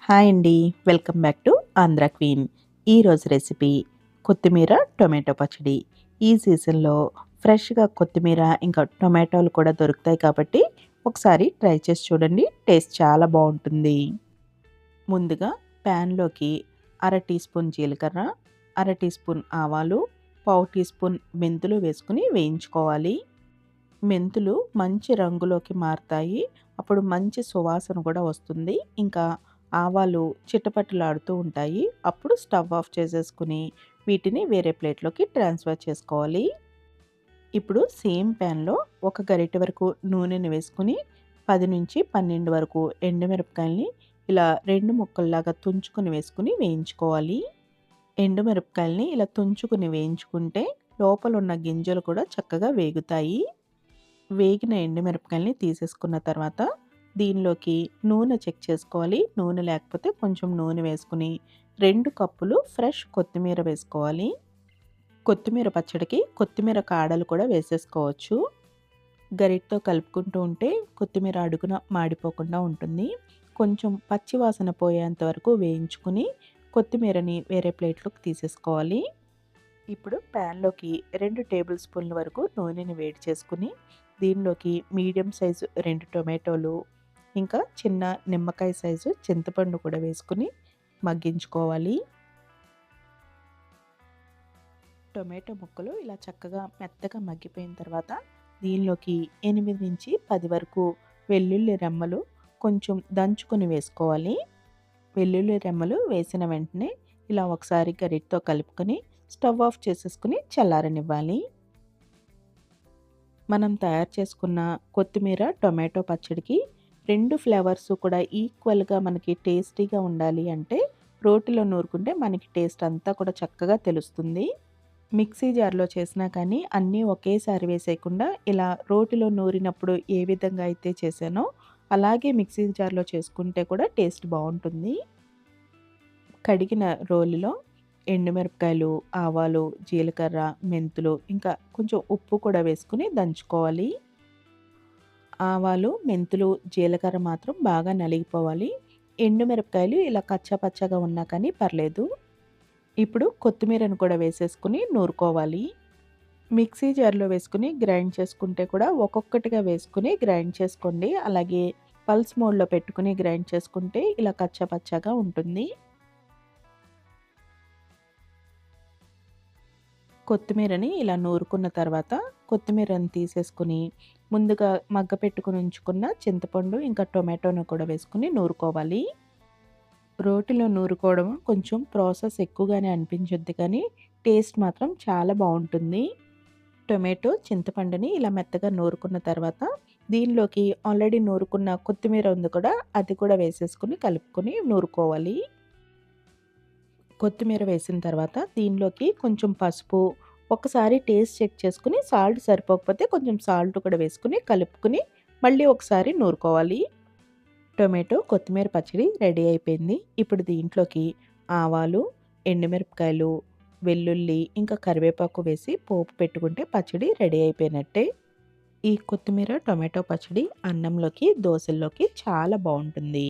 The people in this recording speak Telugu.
హాయ్ అండి. Welcome back to Andhra queen. ఈరోజు రెసిపీ కొత్తిమీర టొమాటో పచ్చడి. ఈ సీజన్‌లో ఫ్రెష్‌గా కొత్తిమీర ఇంకా టొమాటోలు కూడా దొరుకుతాయి కాబట్టి ఒకసారి ట్రై చేసి చూడండి. టేస్ట్ చాలా బావుంటుంది. ముందుగా ప్యాన్‌లోకి అర టీ స్పూన్ జీలకర్ర, అర టీ స్పూన్ ఆవాలు, పావు టీ స్పూన్ మెంతులు వేసుకొని వేయించుకోవాలి. మెంతులు మంచి రంగులోకి మారతాయి. అప్పుడు మంచి సువాసన కూడా వస్తుంది. ఇంకా ఆవాలు చిటపటలాడుతూ ఉంటాయి. అప్పుడు స్టవ్ ఆఫ్ చేసేసుకుని వీటిని వేరే ప్లేట్‌లోకి ట్రాన్స్‌ఫర్ చేసుకోవాలి. ఇప్పుడు సేమ్ ప్యాన్‌లో ఒక గరిటె వరకు నూనెని వేసుకొని 10-12 వరకు ఎండుమిరపకాయల్ని ఇలా 2 ముక్కల్లాగా తుంచుకొని వేసుకొని వేయించుకోవాలి. ఎండుమిరపకాయల్ని ఇలా తుంచుకొని వేయించుకుంటే లోపలున్న గింజలు కూడా చక్కగా వేగుతాయి. వేగిన ఎండుమిరపకాయల్ని తీసేసుకున్న తర్వాత దీనిలోకి నూనె చెక్ చేసుకోవాలి. నూనె లేకపోతే కొంచెం నూనె వేసుకుని 2 కప్పులు ఫ్రెష్ కొత్తిమీర వేసుకోవాలి. కొత్తిమీర పచ్చడికి కొత్తిమీర కాడలు కూడా వేసేసుకోవచ్చు. గరిటతో కలుపుకుంటూ ఉంటే కొత్తిమీర అడుగున మాడిపోకుండా ఉంటుంది. కొంచెం పచ్చి వాసన పోయేంత వరకు వేయించుకుని కొత్తిమీరని వేరే ప్లేట్‌లోకి తీసేసుకోవాలి. ఇప్పుడు ప్యాన్‌లోకి 2 టేబుల్ స్పూన్ల వరకు నూనెని వేడి చేసుకుని దీనిలోకి మీడియం సైజు 2 టొమాటోలు, ఇంకా చిన్న నిమ్మకాయ సైజు చింతపండు కూడా వేసుకుని మగ్గించుకోవాలి. టొమాటో ముక్కలు ఇలా చక్కగా మెత్తగా మగ్గిపోయిన తర్వాత దీనిలోకి 8-10 వరకు వెల్లుల్లి రెమ్మలు కొంచెం దంచుకొని వేసుకోవాలి. వెల్లుల్లి రెమ్మలు వేసిన వెంటనే ఇలా ఒకసారి గరిటతో కలుపుకొని స్టవ్ ఆఫ్ చేసేసుకుని చల్లారనివ్వాలి. మనం తయారు చేసుకున్న కొత్తిమీర టొమాటో పచ్చడికి 2 ఫ్లేవర్స్ కూడా ఈక్వల్‌గా మనకి టేస్టీగా ఉండాలి అంటే రోటిలో నూరుకుంటే మనకి టేస్ట్ అంతా కూడా చక్కగా తెలుస్తుంది. మిక్సీ జార్‌లో చేసినా కానీ అన్నీ ఒకేసారి వేసేయకుండా ఇలా రోటిలో నూరినప్పుడు ఏ విధంగా అయితే చేశానో అలాగే మిక్సీ జార్‌లో చేసుకుంటే కూడా టేస్ట్ బావుంటుంది. కడిగిన రోలులో ఎండుమిరపకాయలు, ఆవాలు, జీలకర్ర, మెంతులు ఇంకా కొంచెం ఉప్పు కూడా వేసుకొని దంచుకోవాలి. ఆవాలు, మెంతులు, జీలకర్ర మాత్రం బాగా నలిగిపోవాలి. ఎండుమిరపకాయలు ఇలా కచ్చా పచ్చాగా ఉన్నా కానీ పర్లేదు. ఇప్పుడు కొత్తిమీరను కూడా వేసేసుకొని నూరుకోవాలి. మిక్సీ జార్‌లో వేసుకొని గ్రైండ్ చేసుకుంటే కూడా ఒక్కొక్కటిగా వేసుకొని గ్రైండ్ చేసుకోండి. అలాగే పల్స్ మోడ్‌లో పెట్టుకొని గ్రైండ్ చేసుకుంటే ఇలా కచ్చా పచ్చాగా ఉంటుంది. కొత్తిమీరని ఇలా నూరుకున్న తర్వాత కొత్తిమీరని తీసేసుకొని ముందుగా మగ్గపెట్టుకొని ఉంచుకున్న చింతపండు ఇంకా టొమాటోను కూడా వేసుకొని నూరుకోవాలి. రోటిలో నూరుకోవడం కొంచెం ప్రాసెస్ ఎక్కువగానే అనిపించుద్ది కానీ టేస్ట్ మాత్రం చాలా బావుంటుంది. టొమాటో, చింతపండుని ఇలా మెత్తగా నూరుకున్న తర్వాత దీనిలోకి ఆల్రెడీ నూరుకున్న కొత్తిమీర ఉంది కూడా అది కూడా వేసేసుకొని కలుపుకొని నూరుకోవాలి. కొత్తిమీర వేసిన తర్వాత దీనిలోకి కొంచెం పసుపు, ఒకసారి టేస్ట్ చెక్ చేసుకొని సాల్ట్ సరిపోకపోతే కొంచెం సాల్ట్ కూడా వేసుకొని కలుపుకొని మళ్ళీ ఒకసారి నూరుకోవాలి. టొమాటో, కొత్తిమీర పచ్చడి రెడీ అయిపోయింది. ఇప్పుడు దీంట్లోకి ఆవాలు, ఎండుమిరపకాయలు, వెల్లుల్లి ఇంకా కరివేపాకు వేసి పోపు పెట్టుకుంటే పచ్చడి రెడీ అయిపోయినట్టే. ఈ కొత్తిమీర టొమాటో పచ్చడి అన్నంలోకి, దోసల్లోకి చాలా బావుంటుంది.